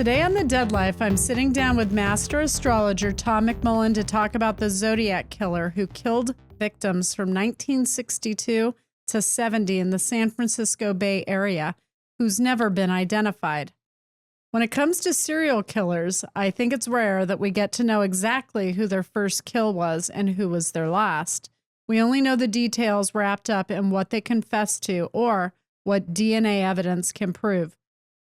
Today on The Dead Life, I'm sitting down with master astrologer Tom McMullen to talk about the Zodiac Killer who killed victims from 1962 to 70 in the San Francisco Bay Area, who's never been identified. When it comes to serial killers, I think it's rare that we get to know exactly who their first kill was and who was their last. We only know the details wrapped up in what they confessed to or what DNA evidence can prove.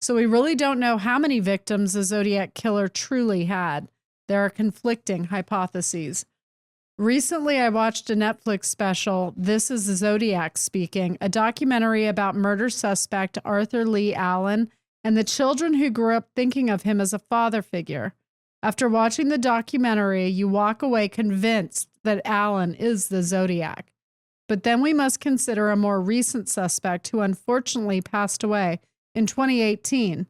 So we really don't know how many victims the Zodiac Killer truly had. There are conflicting hypotheses. Recently, I watched a Netflix special, This is the Zodiac Speaking, a documentary about murder suspect Arthur Lee Allen and the children who grew up thinking of him as a father figure. After watching the documentary, you walk away convinced that Allen is the Zodiac. But then we must consider a more recent suspect who unfortunately passed away in 2018.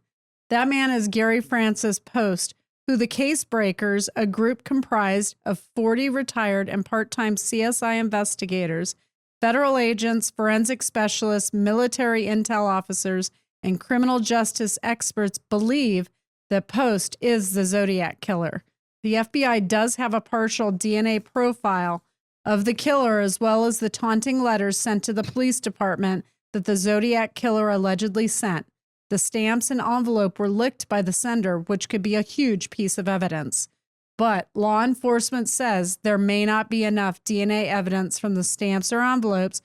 That man is Gary Francis Post, who the Case Breakers, a group comprised of 40 retired and part-time CSI investigators, federal agents, forensic specialists, military intel officers, and criminal justice experts believe that Post is the Zodiac Killer. The FBI does have a partial DNA profile of the killer, as well as the taunting letters sent to the police department that the Zodiac Killer allegedly sent. The stamps and envelope were licked by the sender, which could be a huge piece of evidence. But law enforcement says there may not be enough DNA evidence from the stamps or envelopes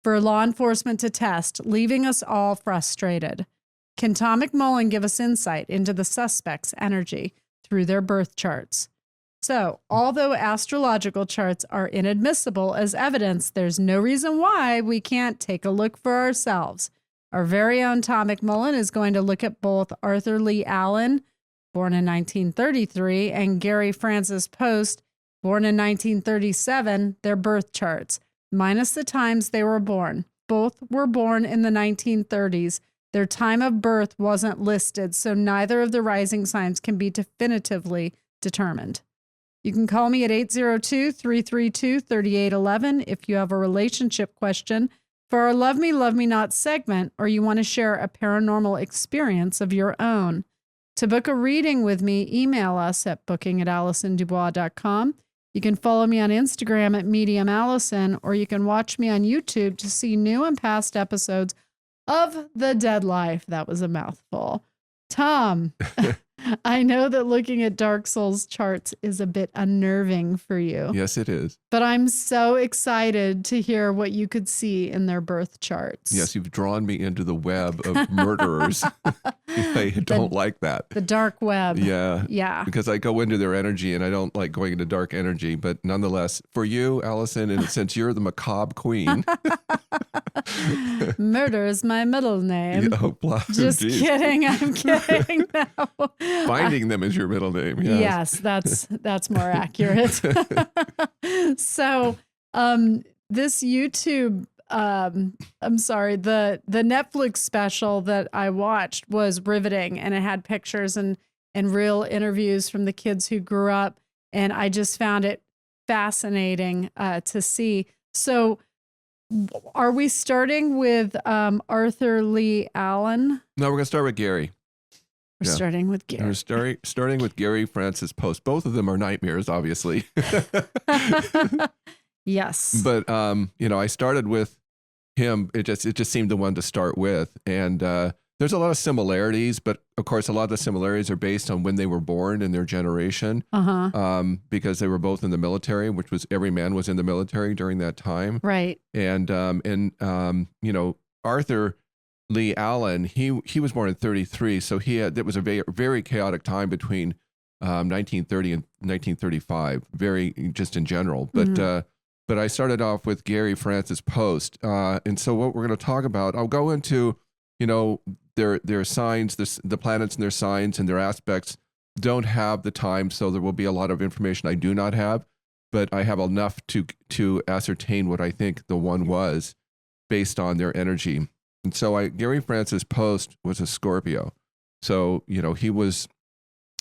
for law enforcement to test, leaving us all frustrated. Can Tom McMullen give us insight into the suspect's energy through their birth charts? So, although astrological charts are inadmissible as evidence, there's no reason why we can't take a look for ourselves. Our very own Tom McMullen is going to look at both Arthur Lee Allen, born in 1933, and Gary Francis Post, born in 1937, their birth charts, minus the times they were born. Both were born in the 1930s. Their time of birth wasn't listed, so neither of the rising signs can be definitively determined. You can call me at 802-332-3811 if you have a relationship question for our Love Me, Love Me Not segment, or you want to share a paranormal experience of your own. To book a reading with me, email us at booking@AllisonDubois.com. You can follow me on Instagram at Medium Allison, or you can watch me on YouTube to see new and past episodes of The Dead Life. That was a mouthful. Tom, I know that looking at Dark Souls charts is a bit unnerving for you. Yes, it is. But I'm so excited to hear what you could see in their birth charts. Yes, you've drawn me into the web of murderers. I don't like that. The dark web. Yeah. Yeah. Because I go into their energy and I don't like going into dark energy. But nonetheless, for you, Allison, and since you're the macabre queen. Murder is my middle name. Oh, Just geez. kidding. I'm kidding now. Finding them is your middle name. Yes, that's more accurate. So this YouTube, I'm sorry, the Netflix special that I watched was riveting, and it had pictures and real interviews from the kids who grew up, and I just found it fascinating to see. So are we starting with Arthur Lee Allen? No, we're going to start with Gary. We're starting with Gary. We're starting with Gary Francis Post. Both of them are nightmares, obviously. Yes. But I started with him. It just seemed the one to start with, and there's a lot of similarities, but of course, a lot of the similarities are based on when they were born and their generation. Because they were both in the military, which was every man was in the military during that time. Right. And Arthur Lee Allen, he was born in 1933, so it was a very, very chaotic time between 1930 and 1935, very just in general. But I started off with Gary Francis Post, and so what we're going to talk about, I'll go into their signs, the planets and their signs and their aspects. Don't have the time, so there will be a lot of information I do not have, but I have enough to ascertain what I think the one was based on their energy. And so Gary Francis Post was a Scorpio. So, he was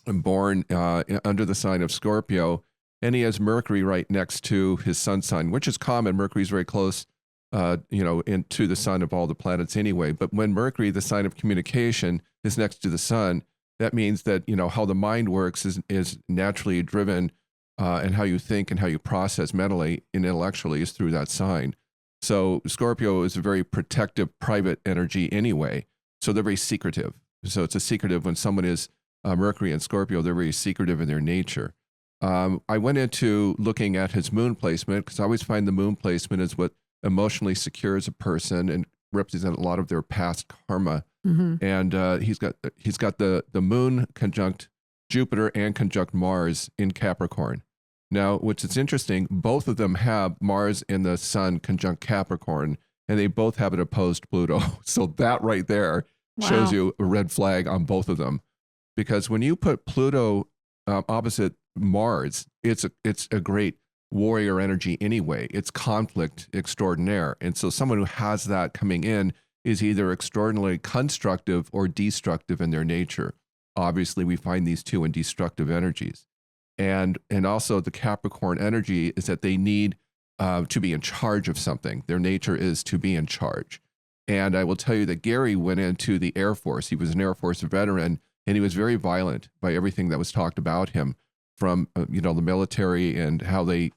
born under the sign of Scorpio, and he has Mercury right next to his sun sign, which is common. Mercury's very close, into the sun of all the planets anyway. But when Mercury, the sign of communication, is next to the sun, That means that, how the mind works is naturally driven, and how you think and how you process mentally and intellectually is through that sign. So Scorpio is a very protective, private energy anyway. So they're very secretive. So it's a secretive when someone is Mercury and Scorpio, they're very secretive in their nature. I went into looking at his moon placement because I always find the moon placement is what emotionally secures a person and represent a lot of their past karma. And he's got the moon conjunct Jupiter and conjunct Mars in Capricorn. Now, which is interesting, both of them have Mars and the Sun conjunct Capricorn, and they both have it opposed Pluto. So that right there shows you a red flag on both of them, because when you put Pluto opposite Mars, it's a great warrior energy anyway. It's conflict extraordinaire, and so someone who has that coming in is either extraordinarily constructive or destructive in their nature. Obviously, we find these two in destructive energies. And also the Capricorn energy is that they need to be in charge of something. Their nature is to be in charge. And I will tell you that Gary went into the Air Force. He was an Air Force veteran, and he was very violent by everything that was talked about him from, the military and how they,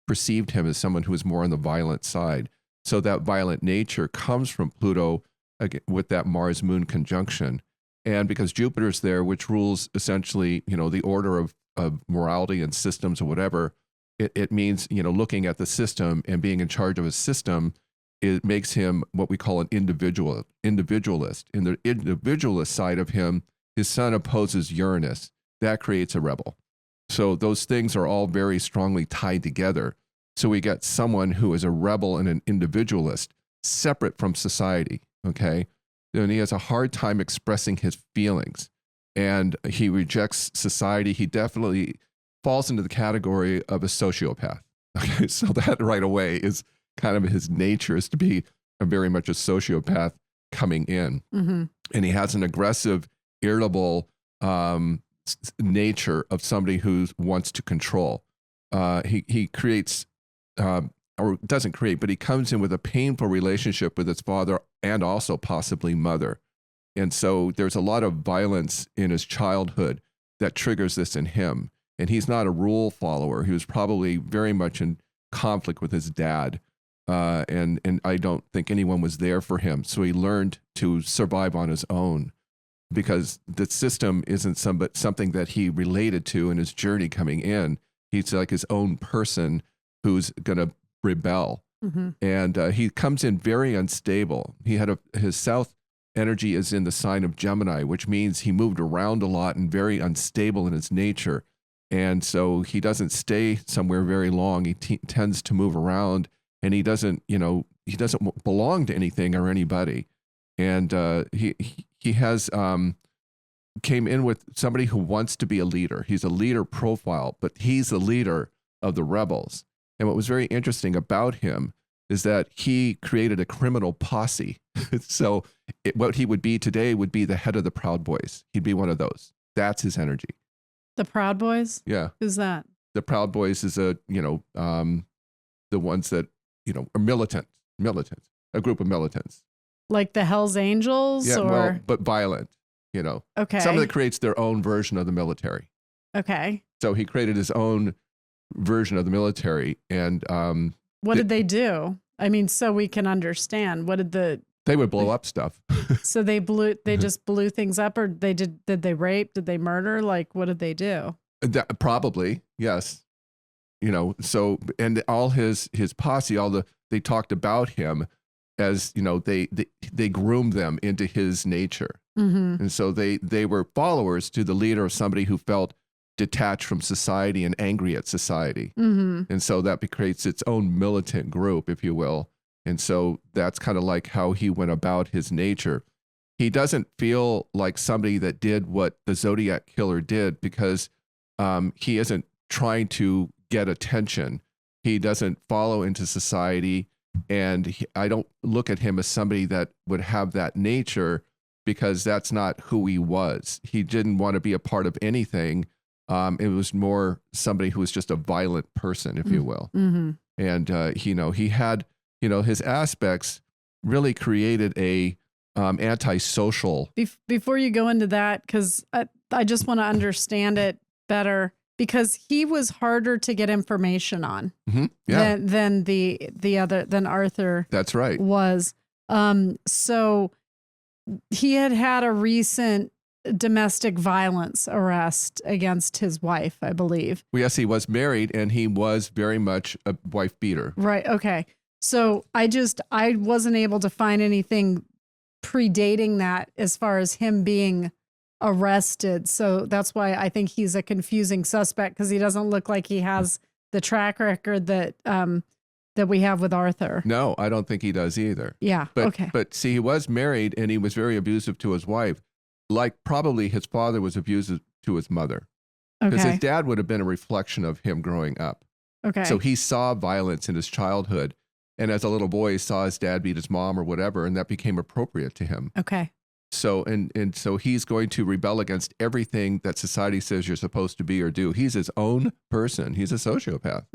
perceived him as someone who was more on the violent side. So that violent nature comes from Pluto with that Mars-Moon conjunction. And because Jupiter's there, which rules essentially, the order of morality and systems or whatever, it means, looking at the system and being in charge of a system, it makes him what we call an individualist. In the individualist side of him, his sun opposes Uranus. That creates a rebel. So those things are all very strongly tied together. So we get someone who is a rebel and an individualist, separate from society, okay? And he has a hard time expressing his feelings. And he rejects society. He definitely falls into the category of a sociopath. Okay, so that right away is kind of his nature, is to be very much a sociopath coming in. And he has an aggressive, irritable nature of somebody who wants to control. He creates, or doesn't create, but he comes in with a painful relationship with his father and also possibly mother. And so there's a lot of violence in his childhood that triggers this in him. And he's not a rule follower. He was probably very much in conflict with his dad. And I don't think anyone was there for him. So he learned to survive on his own, because the system isn't something that he related to in his journey coming in. He's like his own person who's going to rebel. And he comes in very unstable. He had his south energy is in the sign of Gemini, which means he moved around a lot and very unstable in his nature. And so he doesn't stay somewhere very long. He tends to move around, and he doesn't belong to anything or anybody. And he has came in with somebody who wants to be a leader. He's a leader profile, but he's the leader of the rebels. And what was very interesting about him is that he created a criminal posse. So what he would be today would be the head of the Proud Boys. He'd be one of those. That's his energy. The Proud Boys? Yeah. Who's that? The Proud Boys is the ones that, are militant, a group of militants. Like the Hells Angels? Yeah, or? well, but violent, Okay. Someone that creates their own version of the military. Okay. So he created his own version of the military. And what did they do? I mean, so we can understand. What did they would blow up stuff. So they just blew things up, or did they rape? Did they murder? Like, what did they do? Probably, yes. So, and all his posse, they talked about him as, they groomed them into his nature. And so they were followers to the leader of somebody who felt detached from society and angry at society. And so that creates its own militant group, if you will. And so that's kind of like how he went about his nature. He doesn't feel like somebody that did what the Zodiac Killer did, because he isn't trying to get attention. He doesn't follow into society. And I don't look at him as somebody that would have that nature, because that's not who he was. He didn't want to be a part of anything. It was more somebody who was just a violent person, if you will. And, he had, his aspects really created a antisocial. Before you go into that, because I just want to understand it better, because he was harder to get information on than than Arthur. That's right. Was. So he had a recent domestic violence arrest against his wife, I believe. Well, yes, he was married, and he was very much a wife beater. Right. Okay. So I wasn't able to find anything predating that as far as him being arrested. So that's why I think he's a confusing suspect, because he doesn't look like he has the track record that we have with Arthur. No, I don't think he does either. Yeah. Okay. But see, he was married, and he was very abusive to his wife, like probably his father was abusive to his mother. Because his dad would have been a reflection of him growing up. Okay. So he saw violence in his childhood. And as a little boy, he saw his dad beat his mom or whatever, and that became appropriate to him. Okay. So, and so he's going to rebel against everything that society says you're supposed to be or do. He's his own person. He's a sociopath,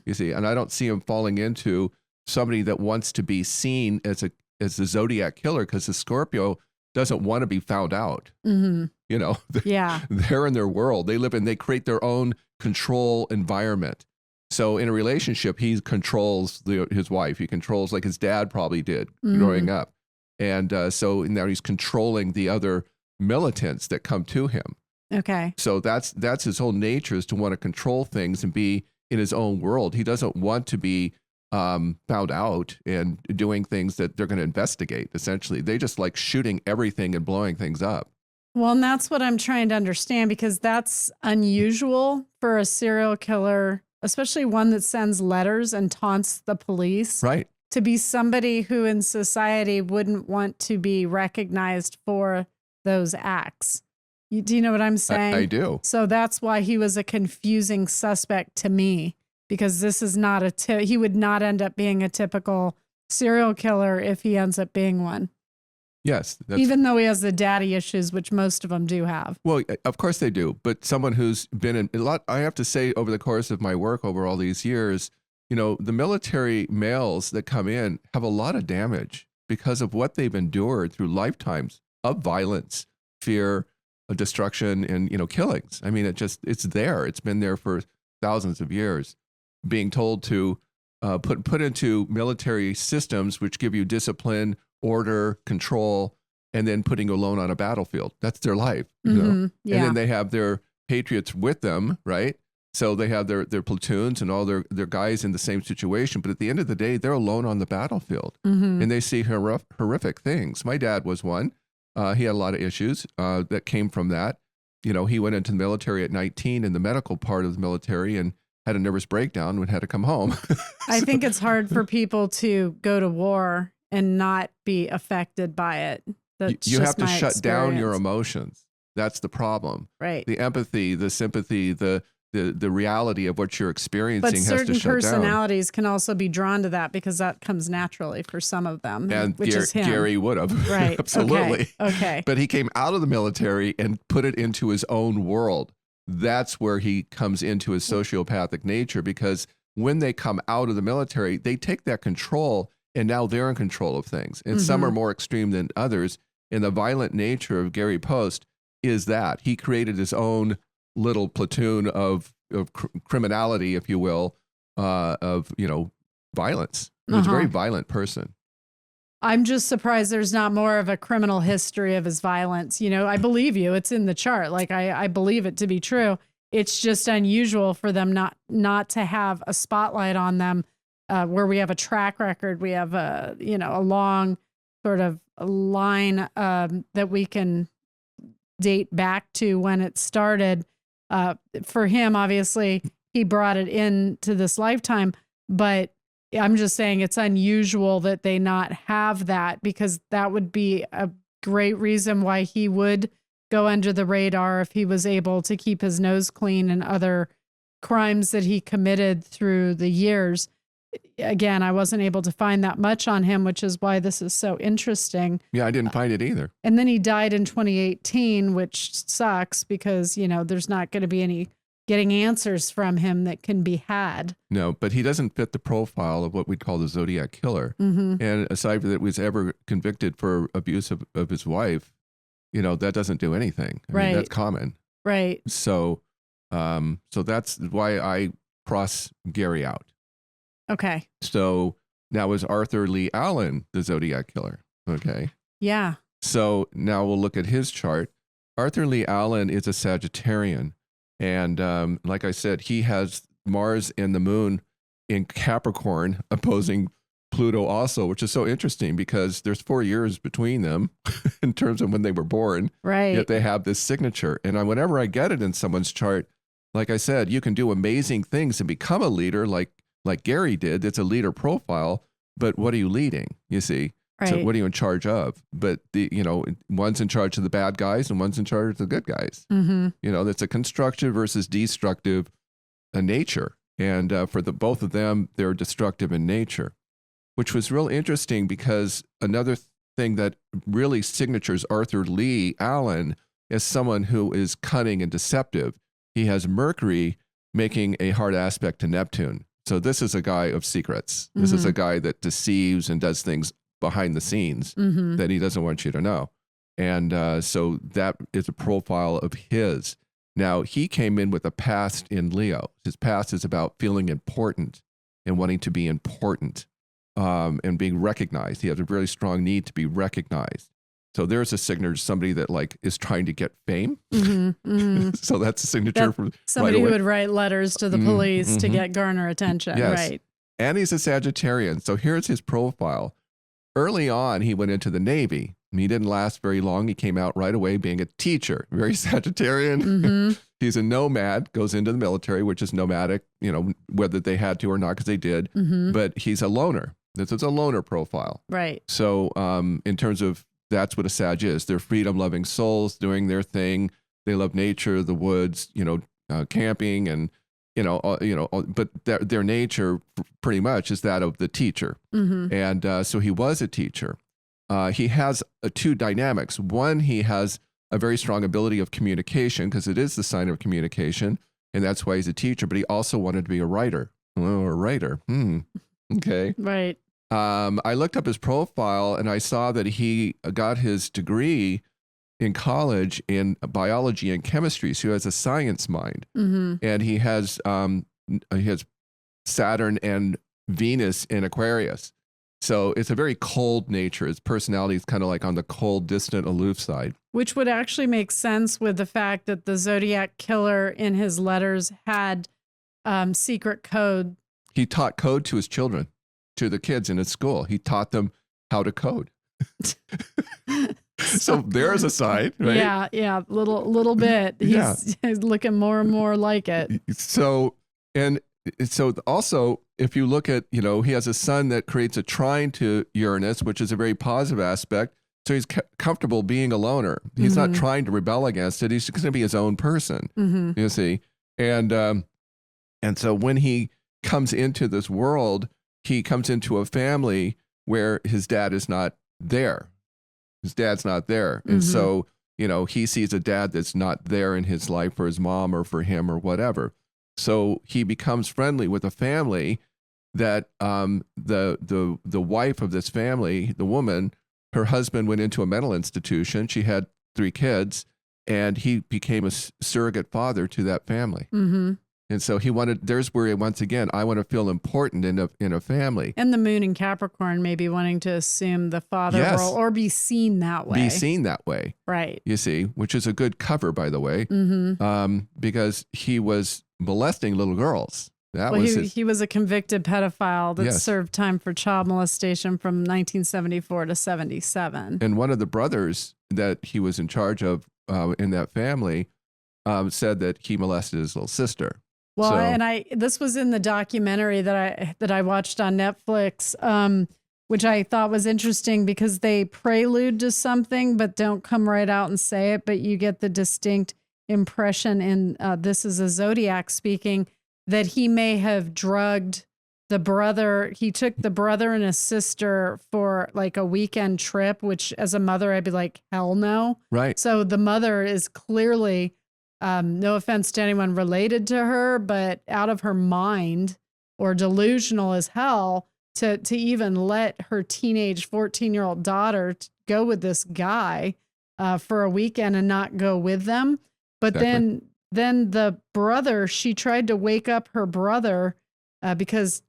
you see. And I don't see him falling into somebody that wants to be seen as the Zodiac Killer, because the Scorpio doesn't want to be found out. You know, they're in their world. They create their own control environment. So in a relationship, he controls his wife. He controls, like his dad probably did growing up. And so now he's controlling the other militants that come to him. Okay. So that's his whole nature, is to want to control things and be in his own world. He doesn't want to be found out and doing things that they're going to investigate, essentially. They just like shooting everything and blowing things up. Well, and that's what I'm trying to understand, because that's unusual for a serial killer, especially one that sends letters and taunts the police. Right. To be somebody who in society wouldn't want to be recognized for those acts. Do you know what I'm saying? I do. So that's why he was a confusing suspect to me, because this is not he would not end up being a typical serial killer if he ends up being one. Yes. Even though he has the daddy issues, which most of them do have. Well, of course they do. But someone who's been in a lot, I have to say, over the course of my work over all these years, you know, the military males that come in have a lot of damage because of what they've endured through lifetimes of violence, fear, destruction, and, you know, killings. I mean, it's there. It's been there for thousands of years. Being told to put into military systems which give you discipline, order, control, and then putting you alone on a battlefield. That's their life. You know? Yeah. And then they have their patriots with them, right? So they have their platoons and all their guys in the same situation. But at the end of the day, they're alone on the battlefield. And they see horrific things. My dad was one. He had a lot of issues that came from that. You know, he went into the military at 19 in the medical part of the military and had a nervous breakdown and had to come home. I think it's hard for people to go to war and not be affected by it. You have to shut down your emotions. That's the problem. Right. The empathy, the sympathy, the reality of what you're experiencing has to shut down. But certain personalities can also be drawn to that, because that comes naturally for some of them. And which is him. Gary would have. Right. Absolutely. Okay. But he came out of the military and put it into his own world. That's where he comes into his sociopathic nature, because when they come out of the military, they take that control, and now they're in control of things. And some are more extreme than others. And the violent nature of Gary Post is that he created his own little platoon of criminality, if you will, of, you know, violence. He was a very violent person. I'm just surprised there's not more of a criminal history of his violence. You know, I believe you. It's in the chart. Like, I believe it to be true. It's just unusual for them not to have a spotlight on them, where we have a track record. We have a long sort of line that we can date back to when it started. For him, obviously, he brought it into this lifetime, but I'm just saying it's unusual that they not have that, because that would be a great reason why he would go under the radar if he was able to keep his nose clean and other crimes that he committed through the years. Again, I wasn't able to find that much on him, which is why this is so interesting. Yeah, I didn't find it either. And then he died in 2018, which sucks, because, you know, there's not going to be any getting answers from him that can be had. No, but he doesn't fit the profile of what we'd call the Zodiac Killer. Mm-hmm. And aside from that, was ever convicted for abuse of his wife, that doesn't do anything. I mean, that's common. Right. So, so that's why I cross Gary out. Okay. So now is Arthur Lee Allen the Zodiac Killer? Okay. Yeah. So now we'll look at his chart. Arthur Lee Allen is a Sagittarian. And like I said, he has Mars and the moon in Capricorn opposing Pluto also, which is so interesting because there's 4 years between them in terms of when they were born. Right. Yet they have this signature. And whenever I get it in someone's chart, like I said, you can do amazing things and become a leader like Gary did. It's a leader profile. But what are you leading? You see? Right. So what are you in charge of? But one's in charge of the bad guys and one's in charge of the good guys. Mm-hmm. That's a constructive versus destructive nature. And for both of them, they're destructive in nature, which was real interesting because another thing that really signatures Arthur Lee Allen as someone who is cunning and deceptive. He has Mercury making a hard aspect to Neptune. So this is a guy of secrets. This is a guy that deceives and does things behind the scenes that he doesn't want you to know. And so that is a profile of his. Now, he came in with a past in Leo. His past is about feeling important and wanting to be important and being recognized. He has a very strong need to be recognized. So there's a signature, somebody that is trying to get fame. So that's a signature for somebody who would write letters to the police to get garner attention. Yes. Right. And he's a Sagittarian. So here's his profile. Early on, he went into the Navy. He didn't last very long. He came out right away being a teacher, very Sagittarian. He's a nomad, goes into the military, which is nomadic, whether they had to or not, because they did. But he's a loner. This is a loner profile. Right. So in terms of that's what a Sag is. They're freedom-loving souls doing their thing. They love nature, the woods, camping, and but their nature pretty much is that of the teacher. And so he was a teacher. He has two dynamics. One, he has a very strong ability of communication because it is the sign of communication, and that's why he's a teacher. But he also wanted to be a writer. Oh, a writer. Okay. Right. I looked up his profile and I saw that he got his degree in college in biology and chemistry. So he has a science mind, and he has Saturn and Venus in Aquarius. So it's a very cold nature. His personality is kind of like on the cold, distant, aloof side. Which would actually make sense with the fact that the Zodiac Killer in his letters had secret code. He taught code to his children, to the kids in his school. He taught them how to code. So there's a sign, right? Yeah, little bit. He's looking more and more like it. So also, if you look at, he has a sun that creates a trine to Uranus, which is a very positive aspect. So he's comfortable being a loner. He's not trying to rebel against it. He's just going to be his own person, you see. And so when he comes into this world, he comes into a family where his dad is not there. His dad's not there. And so, he sees a dad that's not there in his life for his mom or for him or whatever. So he becomes friendly with a family that the wife of this family, the woman, her husband went into a mental institution. She had 3 kids, and he became a surrogate father to that family. And so there's where once again, I want to feel important in a family. And the moon in Capricorn maybe wanting to assume the father role or be seen that way. Be seen that way. Right. You see, which is a good cover, by the way, because he was molesting little girls. He was a convicted pedophile that served time for child molestation from 1974 to 77. And one of the brothers that he was in charge of in that family said that he molested his little sister. Well, and this was in the documentary that I watched on Netflix, which I thought was interesting because they prelude to something but don't come right out and say it, but you get the distinct impression in this is a Zodiac speaking that he may have drugged the brother. He took the brother and his sister for like a weekend trip, which as a mother, I'd be like, hell no. Right. So the mother is clearly no offense to anyone related to her, but out of her mind or delusional as hell to even let her teenage 14-year-old daughter go with this guy for a weekend and not go with them. But Exactly. then the brother, she tried to wake up her brother because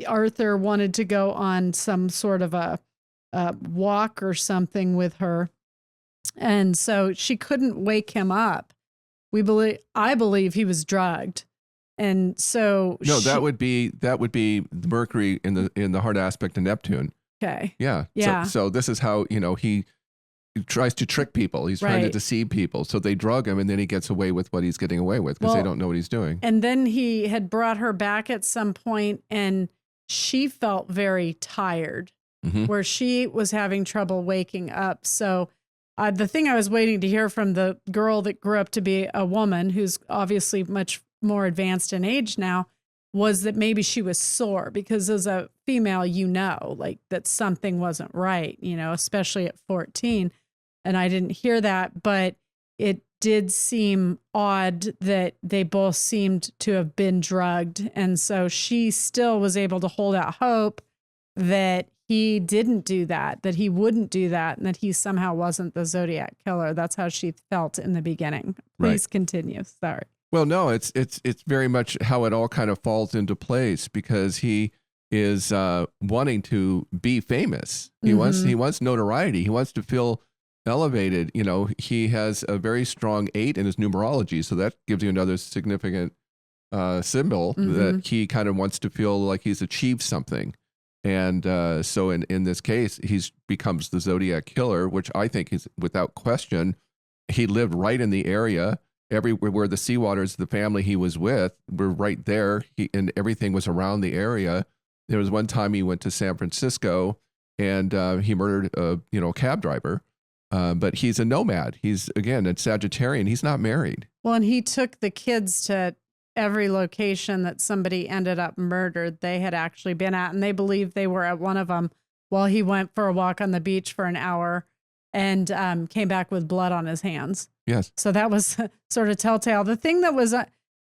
Arthur wanted to go on some sort of a walk or something with her. And so she couldn't wake him up. I believe he was drugged. And so No, that would be the Mercury in the hard aspect to Neptune. okay. Yeah. Yeah. So this is how, he tries to trick people. He's trying to Right. deceive people. So they drug him and then he gets away with what he's getting away with because they don't know what he's doing. And then he had brought her back at some point and she felt very tired where she was having trouble waking up. So the thing I was waiting to hear from the girl that grew up to be a woman who's obviously much more advanced in age now was that maybe she was sore because as a female, like that something wasn't right, especially at 14. And I didn't hear that, but it did seem odd that they both seemed to have been drugged. And so she still was able to hold out hope that he didn't do that he wouldn't do that, and that he somehow wasn't the Zodiac killer. That's how she felt in the beginning. Please continue. Sorry. Well, no, it's very much how it all kind of falls into place because he is wanting to be famous. He wants notoriety. He wants to feel elevated. He has a very strong 8 in his numerology, so that gives you another significant symbol that he kind of wants to feel like he's achieved something. And so in this case, he's becomes the Zodiac killer, which I think is without question. He lived right in the area. Everywhere where the Seawaters, the family he was with, were right there. And everything was around the area. There was one time he went to San Francisco and he murdered a cab driver. But he's a nomad. He's, again, a Sagittarian. He's not married. Well, and he took the kids to every location that somebody ended up murdered they had actually been at, and they believe they were at one of them while he went for a walk on the beach for an hour and came back with blood on his hands. Yes. So that was sort of telltale. The thing that was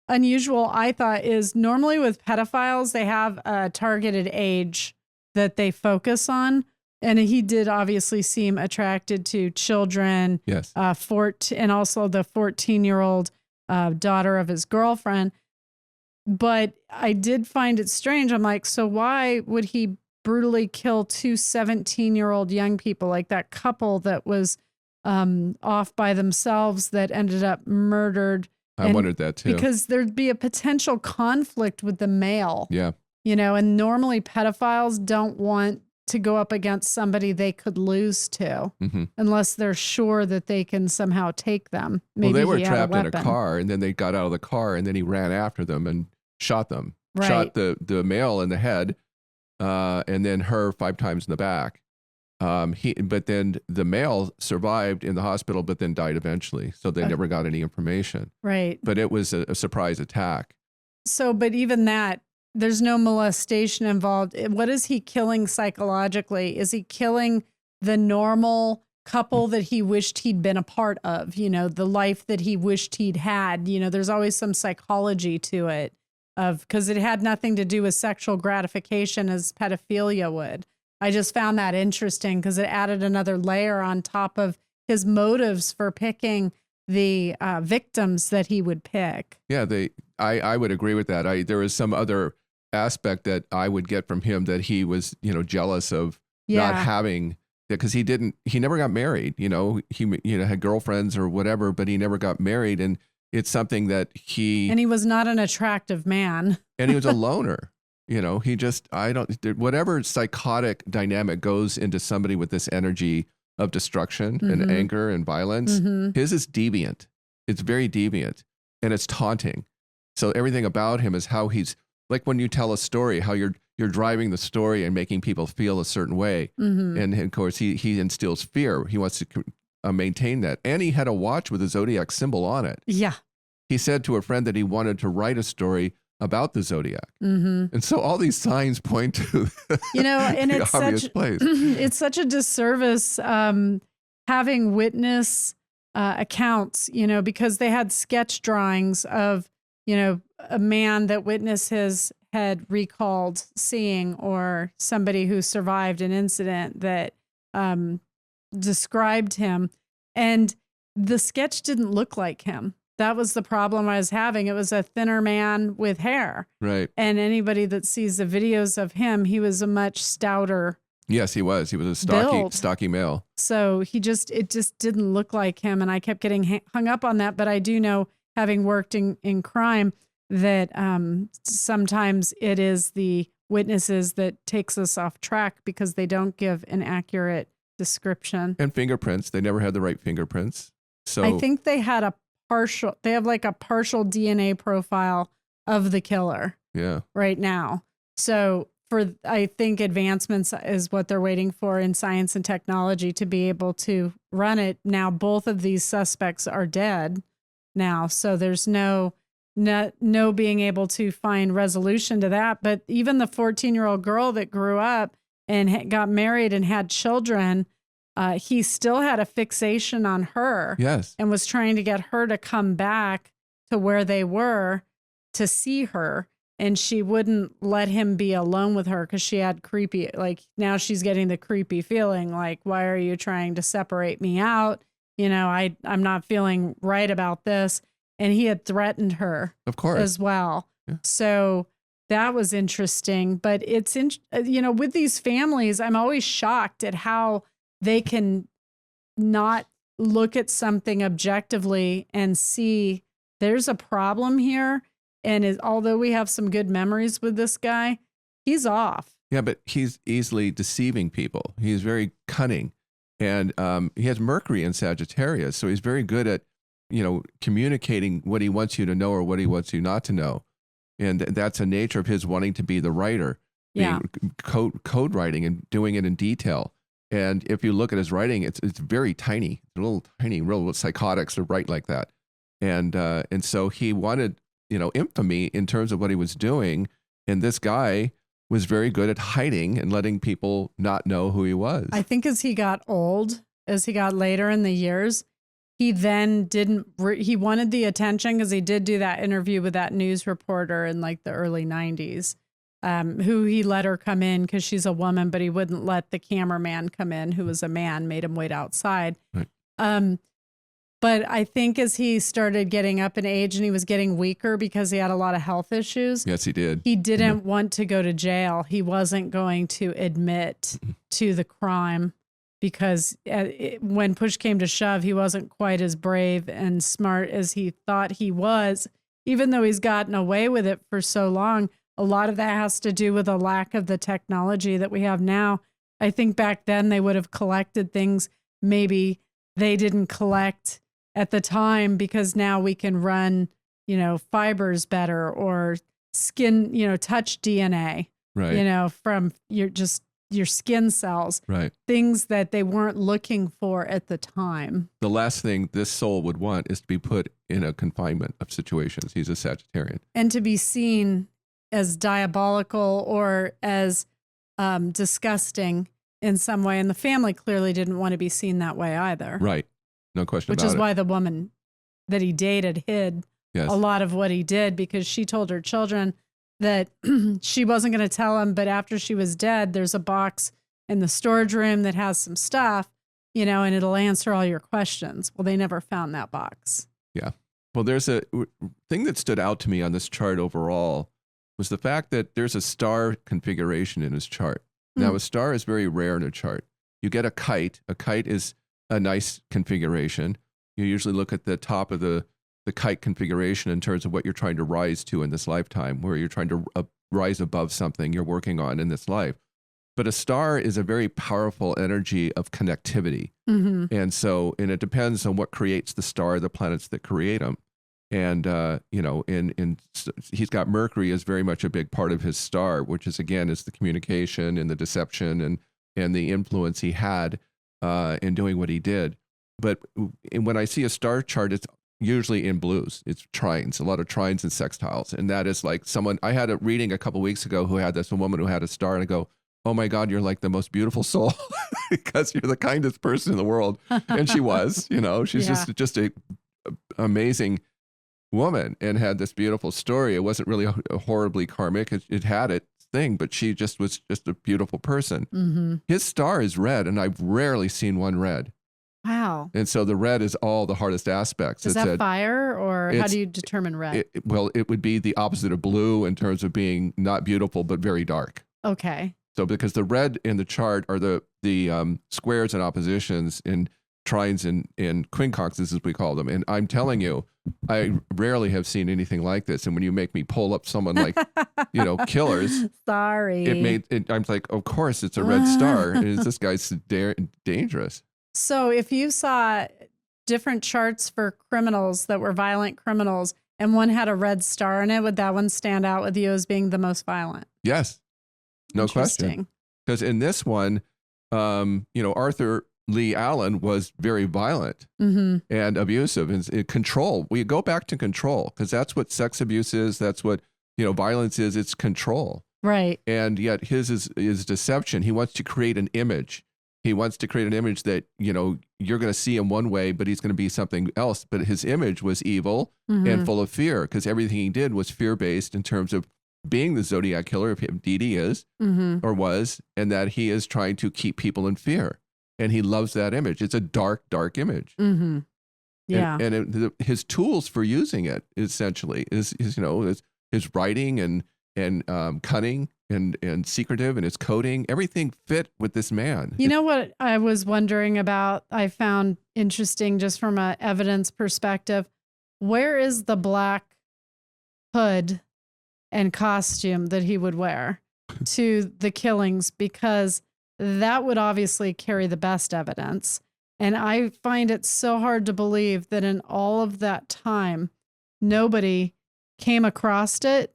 unusual, I thought, is normally with pedophiles, they have a targeted age that they focus on. And he did obviously seem attracted to children. Yes. And also the 14-year-old daughter of his girlfriend. But I did find it strange. I'm like, so why would he brutally kill 2 17-year-old young people, like that couple that was off by themselves that ended up murdered? I wondered that too. Because there'd be a potential conflict with the male. Yeah. And normally pedophiles don't want to go up against somebody they could lose to unless they're sure that they can somehow take them. Maybe they were trapped in a car and then they got out of the car and then he ran after them and shot them. Right. Shot the male in the head and then her 5 times in the back. But then the male survived in the hospital but then died eventually. So they never got any information. Right. But it was a surprise attack. So, but even that, there's no molestation involved. What is he killing psychologically? Is he killing the normal couple that he wished he'd been a part of? The life that he wished he'd had. There's always some psychology to it because it had nothing to do with sexual gratification as pedophilia would. I just found that interesting because it added another layer on top of his motives for picking the victims that he would pick. Yeah, I would agree with that. There was some other aspect that I would get from him that he was, jealous of not having, because he never got married, he had girlfriends or whatever, but he never got married. And it's something that and he was not an attractive man. And he was a loner, whatever psychotic dynamic goes into somebody with this energy of destruction and anger and violence, his is deviant. It's very deviant and it's taunting. So everything about him is how he's, like when you tell a story, how you're driving the story and making people feel a certain way. And of course, he instills fear. He wants to maintain that. And he had a watch with a Zodiac symbol on it. Yeah. He said to a friend that he wanted to write a story about the Zodiac. And so all these signs point to and the it's obvious place. It's such a disservice having witnessed accounts, because they had sketch drawings of, a man that witnesses had recalled seeing, or somebody who survived an incident that described him. And the sketch didn't look like him. That was the problem I was having. It was a thinner man with hair. Right. And anybody that sees the videos of him, he was a much stouter. Yes, he was. He was a stocky male. So it just didn't look like him. And I kept getting hung up on that. But I do know, having worked in crime, that sometimes it is the witnesses that takes us off track because they don't give an accurate description. And fingerprints. They never had the right fingerprints. So I think they have like a partial DNA profile of the killer. Yeah. Right now. So I think advancements is what they're waiting for in science and technology to be able to run it. Now, both of these suspects are dead now. So there's no being able to find resolution to that. But even the 14-year-old girl that grew up and got married and had children, he still had a fixation on her. Yes. And was trying to get her to come back to where they were to see her. And she wouldn't let him be alone with her because she had creepy, like now she's getting the creepy feeling like, why are you trying to separate me out? I'm not feeling right about this. And he had threatened her, of course, as well. Yeah. So that was interesting. But it's, with these families, I'm always shocked at how they can not look at something objectively and see there's a problem here. And although we have some good memories with this guy, he's off. Yeah, but he's easily deceiving people. He's very cunning. And he has Mercury in Sagittarius. So he's very good at, communicating what he wants you to know or what he wants you not to know. And that's a nature of his wanting to be the writer, code writing and doing it in detail. And if you look at his writing, it's very tiny, real psychotics to write like that. And so he wanted, infamy in terms of what he was doing. And this guy was very good at hiding and letting people not know who he was. I think as he got later in the years, he then he wanted the attention because he did do that interview with that news reporter in like the early 90s, who he let her come in because she's a woman, but he wouldn't let the cameraman come in, who was a man, made him wait outside. Right. But I think as he started getting up in age and he was getting weaker because he had a lot of health issues. Yes, he did. He didn't want to go to jail. He wasn't going to admit to the crime because when push came to shove, he wasn't quite as brave and smart as he thought he was. Even though he's gotten away with it for so long, a lot of that has to do with a lack of the technology that we have now. I think back then they would have collected things maybe they didn't collect at the time because now we can run, fibers better or skin, touch DNA, right. From your skin cells, right. Things that they weren't looking for at the time. The last thing this soul would want is to be put in a confinement of situations. He's a Sagittarian. And to be seen as diabolical or as disgusting in some way. And the family clearly didn't want to be seen that way either. Right. No question about it. Which is why the woman that he dated hid a lot of what he did, because she told her children that she wasn't going to tell him, but after she was dead, there's a box in the storage room that has some stuff, and it'll answer all your questions. Well, they never found that box. Yeah. Well, there's a thing that stood out to me on this chart overall was the fact that there's a star configuration in his chart. Now, a star is very rare in a chart. You get a kite. A kite is a nice configuration. You usually look at the top of the kite configuration in terms of what you're trying to rise to in this lifetime, where you're trying to rise above something you're working on in this life. But a star is a very powerful energy of connectivity. Mm-hmm. And it depends on what creates the star, the planets that create them. And, he's got Mercury as very much a big part of his star, which is the communication and the deception and the influence he had in doing what he did. But when I see a star chart, it's usually in blues. It's trines, a lot of trines and sextiles. And that is like I had a reading a couple of weeks ago who had a woman who had a star, and I go, oh my God, you're like the most beautiful soul because you're the kindest person in the world. And she was, she's just a amazing woman and had this beautiful story. It wasn't really horribly karmic. It had its thing, but she just was just a beautiful person. Mm-hmm. His star is red, and I've rarely seen one red. Wow. And so the red is all the hardest aspects. Is that fire, or how do you determine red? It would be the opposite of blue in terms of being not beautiful, but very dark. Okay. So because the red in the chart are the squares and oppositions in trines and quincunxes, as we call them. And I'm telling you, I rarely have seen anything like this. And when you make me pull up someone like, Killers. Sorry. I'm like, of course it's a red star. This guy's dangerous. So if you saw different charts for criminals that were violent criminals and one had a red star in it, would that one stand out with you as being the most violent? Yes. No question. Because in this one, Arthur Lee Allen was very violent and abusive and control. We go back to control because that's what sex abuse is. That's what, violence is. It's control. Right. And yet his is deception. He wants to create an image. He wants to create an image that, you're going to see him one way, but he's going to be something else. But his image was evil and full of fear because everything he did was fear-based in terms of being the Zodiac Killer, if indeed he is or was, and that he is trying to keep people in fear. And he loves that image. It's a dark, dark image. Mm-hmm. Yeah. And his tools for using it essentially is his writing and cunning and secretive and his coding. Everything fit with this man. You know what I was wondering about? I found interesting just from an evidence perspective. Where is the black hood and costume that he would wear to the killings? Because that would obviously carry the best evidence. And I find it so hard to believe that in all of that time, nobody came across it,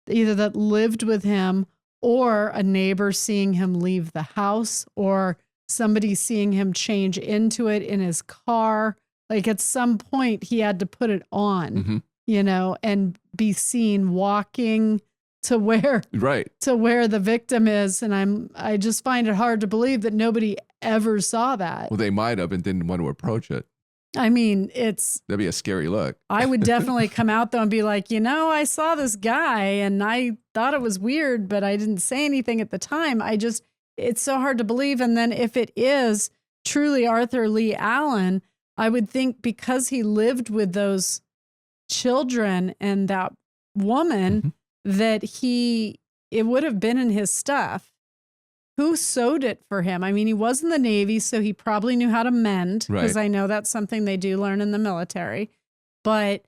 either that lived with him or a neighbor seeing him leave the house or somebody seeing him change into it in his car. Like at some point he had to put it on, and be seen walking to where the victim is. And I just find it hard to believe that nobody ever saw that. Well, they might have and didn't want to approach it. I mean, that'd be a scary look. I would definitely come out though and be like, I saw this guy and I thought it was weird, but I didn't say anything at the time. It's so hard to believe. And then if it is truly Arthur Lee Allen, I would think because he lived with those children and that woman, that it would have been in his stuff. Who sewed it for him? I mean, he was in the Navy, so he probably knew how to mend, because I know that's something they do learn in the military. But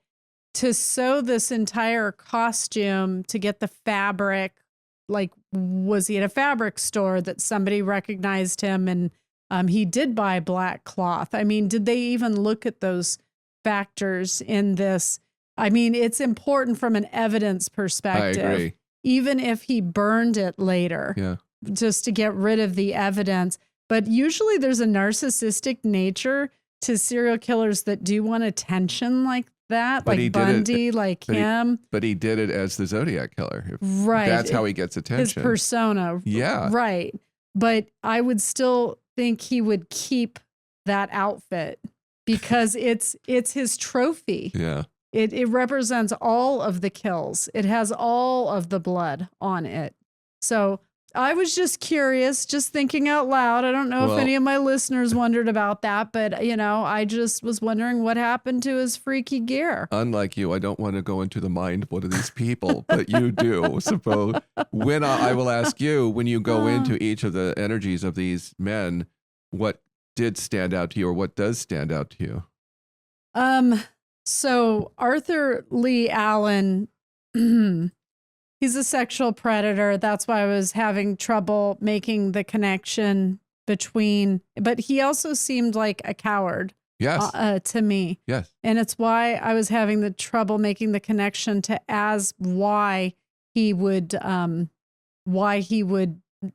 to sew this entire costume, to get the fabric, like, was he at a fabric store that somebody recognized him and he did buy black cloth? I mean, did they even look at those factors in this? I mean, it's important from an evidence perspective. I agree. Even if he burned it later, just to get rid of the evidence. But usually there's a narcissistic nature to serial killers that do want attention like that, but like Bundy, him. But he did it as the Zodiac Killer. Right. That's how he gets attention. His persona. Yeah. Right. But I would still think he would keep that outfit because it's his trophy. Yeah. It represents all of the kills. It has all of the blood on it. So I was just curious, just thinking out loud. I don't know if any of my listeners wondered about that, but I just was wondering what happened to his freaky gear. Unlike you, I don't want to go into the mind of one of these people, but you do. Suppose when I will ask you, when you go into each of the energies of these men, what did stand out to you, or what does stand out to you? So Arthur Lee Allen, he's a sexual predator. That's why I was having trouble making the connection between, but he also seemed like a coward. Yes. To me. Yes. And it's why I was having the trouble making the connection to why he would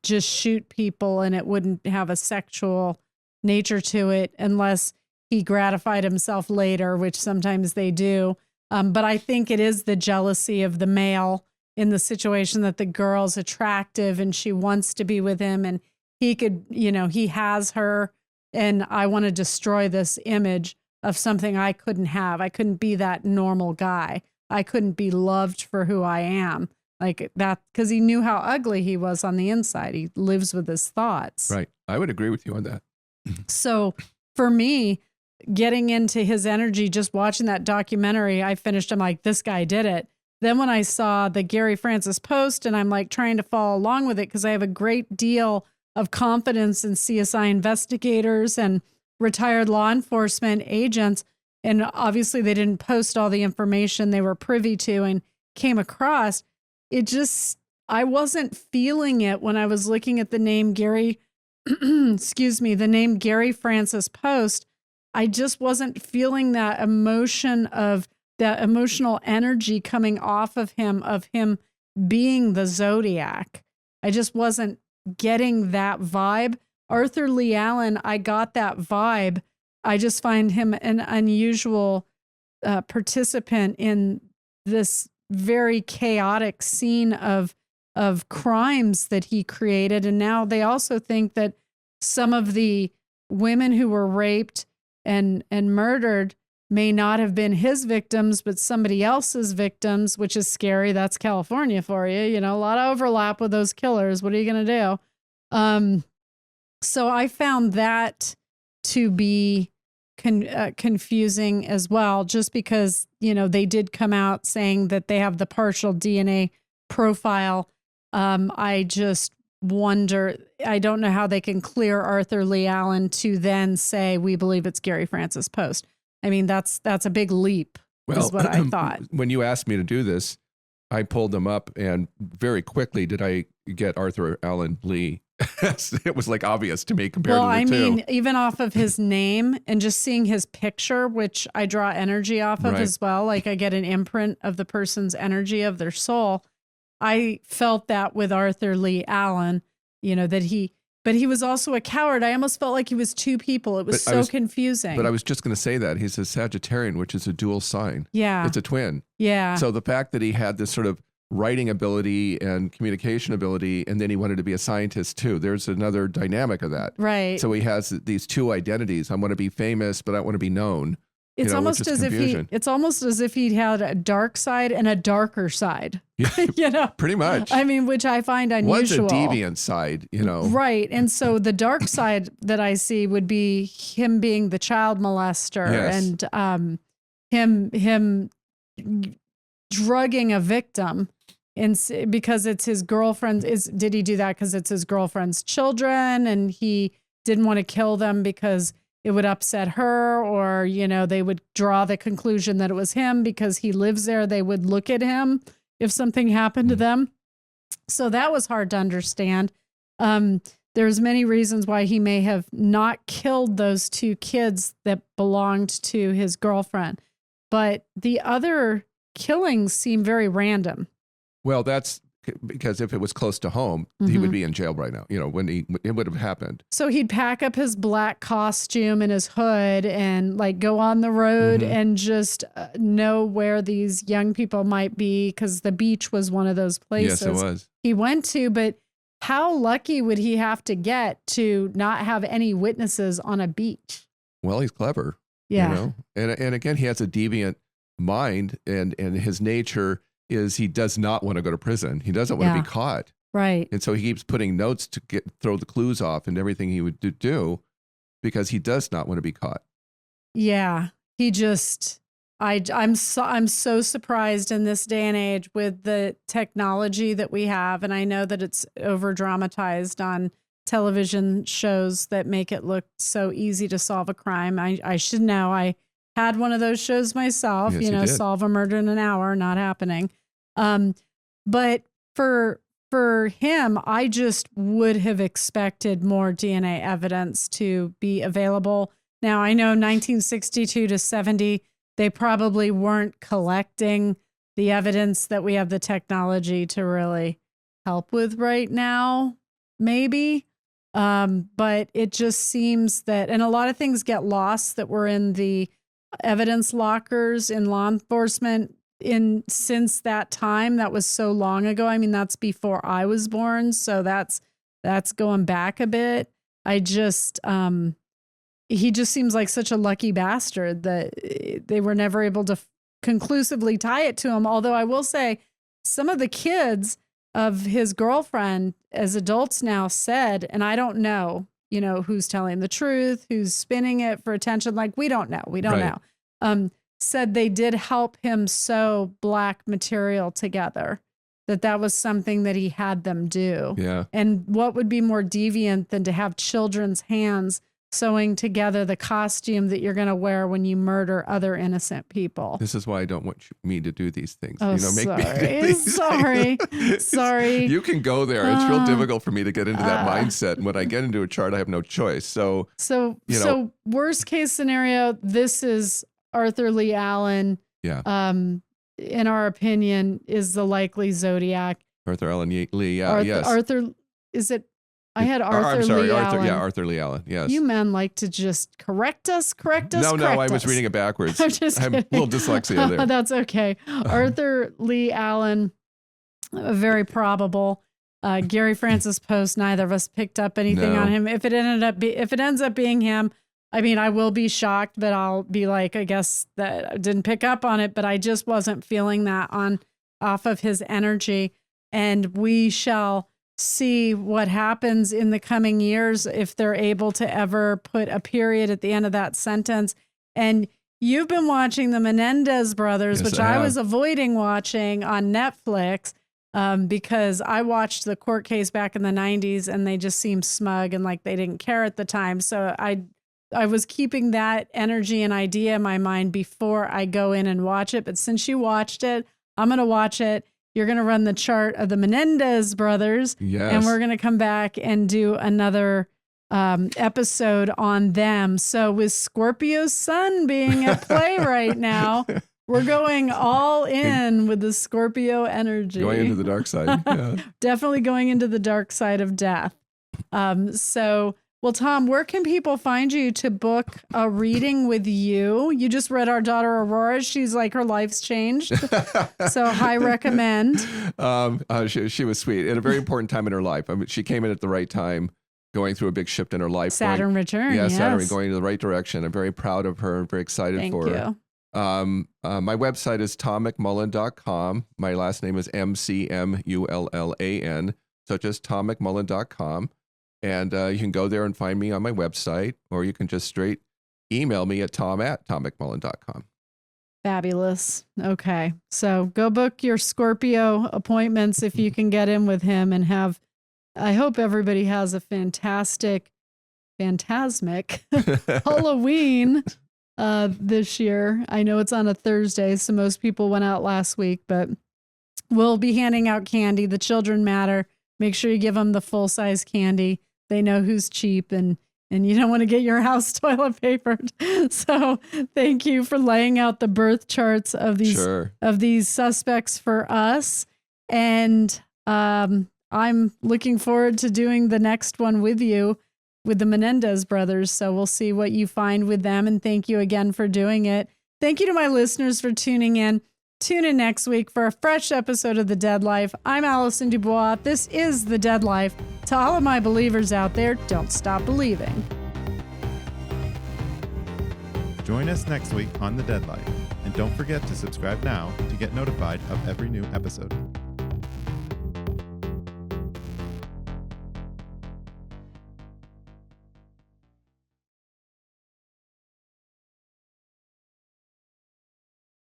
just shoot people and it wouldn't have a sexual nature to it unless he gratified himself later, which sometimes they do. But I think it is the jealousy of the male in the situation that the girl's attractive and she wants to be with him and he could, he has her, and I want to destroy this image of something I couldn't have. I couldn't be that normal guy. I couldn't be loved for who I am. Like that, because he knew how ugly he was on the inside. He lives with his thoughts. Right. I would agree with you on that. So for me, getting into his energy, just watching that documentary, I finished, I'm like, this guy did it. Then when I saw the Gary Francis post, and I'm like trying to follow along with it because I have a great deal of confidence in CSI investigators and retired law enforcement agents. And obviously they didn't post all the information they were privy to and came across. It just, I wasn't feeling it when I was looking at the name Gary, the name Gary Francis post. I just wasn't feeling that emotion of that emotional energy coming off of him being the Zodiac. I just wasn't getting that vibe. Arthur Lee Allen, I got that vibe. I just find him an unusual participant in this very chaotic scene of crimes that he created. And now they also think that some of the women who were raped and murdered may not have been his victims, but somebody else's victims, which is scary. That's California for you. A lot of overlap with those killers. What are you going to do? So I found that to be confusing as well, just because, they did come out saying that they have the partial DNA profile. I just wonder, I don't know how they can clear Arthur Lee Allen to then say, we believe it's Gary Francis post. I mean, that's a big leap, is what I thought. When you asked me to do this, I pulled them up, and very quickly did I get Arthur Allen Lee. It was like obvious to me compared to the two. Mean, even off of his name and just seeing his picture, which I draw energy off of as well. Like I get an imprint of the person's energy of their soul. I felt that with Arthur Lee Allen, but he was also a coward. I almost felt like he was two people. It was confusing. But I was just going to say that he's a Sagittarian, which is a dual sign. Yeah. It's a twin. Yeah. So the fact that he had this sort of writing ability and communication ability, and then he wanted to be a scientist too. There's another dynamic of that. Right. So he has these two identities. I want to be famous, but I want to be known. It's almost as if he had a dark side and a darker side. Yeah, pretty much. I mean, which I find unusual. One's a deviant side, Right. And so the dark side that I see would be him being the child molester and him drugging a victim. Because it's his girlfriend. Did he do that because it's his girlfriend's children and he didn't want to kill them because it would upset her, or, they would draw the conclusion that it was him because he lives there. They would look at him if something happened to them. So that was hard to understand. There's many reasons why he may have not killed those two kids that belonged to his girlfriend, but the other killings seem very random. Well, that's because if it was close to home, he would be in jail right now, when it would have happened. So he'd pack up his black costume and his hood and like go on the road and just know where these young people might be, because the beach was one of those places. Yes, it was. He went to, but how lucky would he have to get to not have any witnesses on a beach? Well, he's clever. Yeah. And again, he has a deviant mind, and his nature is he does not want to go to prison. He doesn't want to be caught. Right. And so he keeps putting notes to throw the clues off and everything he would do because he does not want to be caught. Yeah. He just, I'm so surprised in this day and age with the technology that we have. And I know that it's over dramatized on television shows that make it look so easy to solve a crime. I should know. I had one of those shows myself, Yes, solve a murder in an hour, not happening. But for him, I just would have expected more DNA evidence to be available. Now, I know 1962 to 70, they probably weren't collecting the evidence that we have the technology to really help with right now, maybe. But it just seems that, and a lot of things get lost that were in the evidence lockers in law enforcement since that time. That was so long ago. I mean, that's before I was born. So that's going back a bit. He just seems like such a lucky bastard that they were never able to conclusively tie it to him. Although I will say some of the kids of his girlfriend as adults now said, and I don't know, who's telling the truth, who's spinning it for attention. Like, we don't know. Said they did help him sew black material together, that was something that he had them do. Yeah. And what would be more deviant than to have children's hands sewing together the costume that you're going to wear when you murder other innocent people? This is why I don't want me to do these things. Oh, sorry. You can go there. It's real difficult for me to get into that mindset. And when I get into a chart, I have no choice. So worst case scenario, this is Arthur Lee Allen. Yeah. In our opinion, is the likely Zodiac. Arthur Allen Lee. Yes. Arthur, is it? I had Arthur Lee Allen. Yeah, Arthur Lee Allen. Yes. You men like to just correct us. No, I was reading it backwards. I'm just kidding. I have a little dyslexia there. That's okay. Arthur Lee Allen, very probable. Gary Francis Post, neither of us picked up anything on him. If it ends up being him, I mean, I will be shocked, but I'll be like, I guess that I didn't pick up on it, but I just wasn't feeling that off of his energy. And we shall see what happens in the coming years if they're able to ever put a period at the end of that sentence. And you've been watching the Menendez brothers, yes, which I was avoiding watching on Netflix because I watched the court case back in the 90s and they just seemed smug and like they didn't care at the time. So I was keeping that energy and idea in my mind before I go in and watch it. But since you watched it, I'm going to watch it. You're going to run the chart of the Menendez brothers. Yes. And we're going to come back and do another episode on them. So with Scorpio's sun being at play right now, we're going all in with the Scorpio energy. Going into the dark side. Yeah. Definitely going into the dark side of death. Well, Tom, where can people find you to book a reading with you? You just read our daughter Aurora. She's like, her life's changed. So I recommend. She was sweet at a very important time in her life. I mean, she came in at the right time, going through a big shift in her life. Saturn return. Yeah, yes. Saturn going in the right direction. I'm very proud of her. I'm very excited for her. My website is tommcmullen.com. My last name is McMullan. So just tommcmullen.com. And you can go there and find me on my website, or you can just straight email me at tom@tommcmullen.com. Fabulous. Okay. So go book your Scorpio appointments if you can get in with him and I hope everybody has a phantasmic Halloween this year. I know it's on a Thursday, so most people went out last week, but we'll be handing out candy. The children matter. Make sure you give them the full-size candy. They know who's cheap, and you don't want to get your house toilet papered. So thank you for laying out the birth charts of these suspects for us. And I'm looking forward to doing the next one with you with the Menendez brothers. So we'll see what you find with them. And thank you again for doing it. Thank you to my listeners for tuning in. Tune in next week for a fresh episode of The Dead Life. I'm Allison Dubois. This is The Dead Life. To all of my believers out there, don't stop believing. Join us next week on The Dead Life. And don't forget to subscribe now to get notified of every new episode.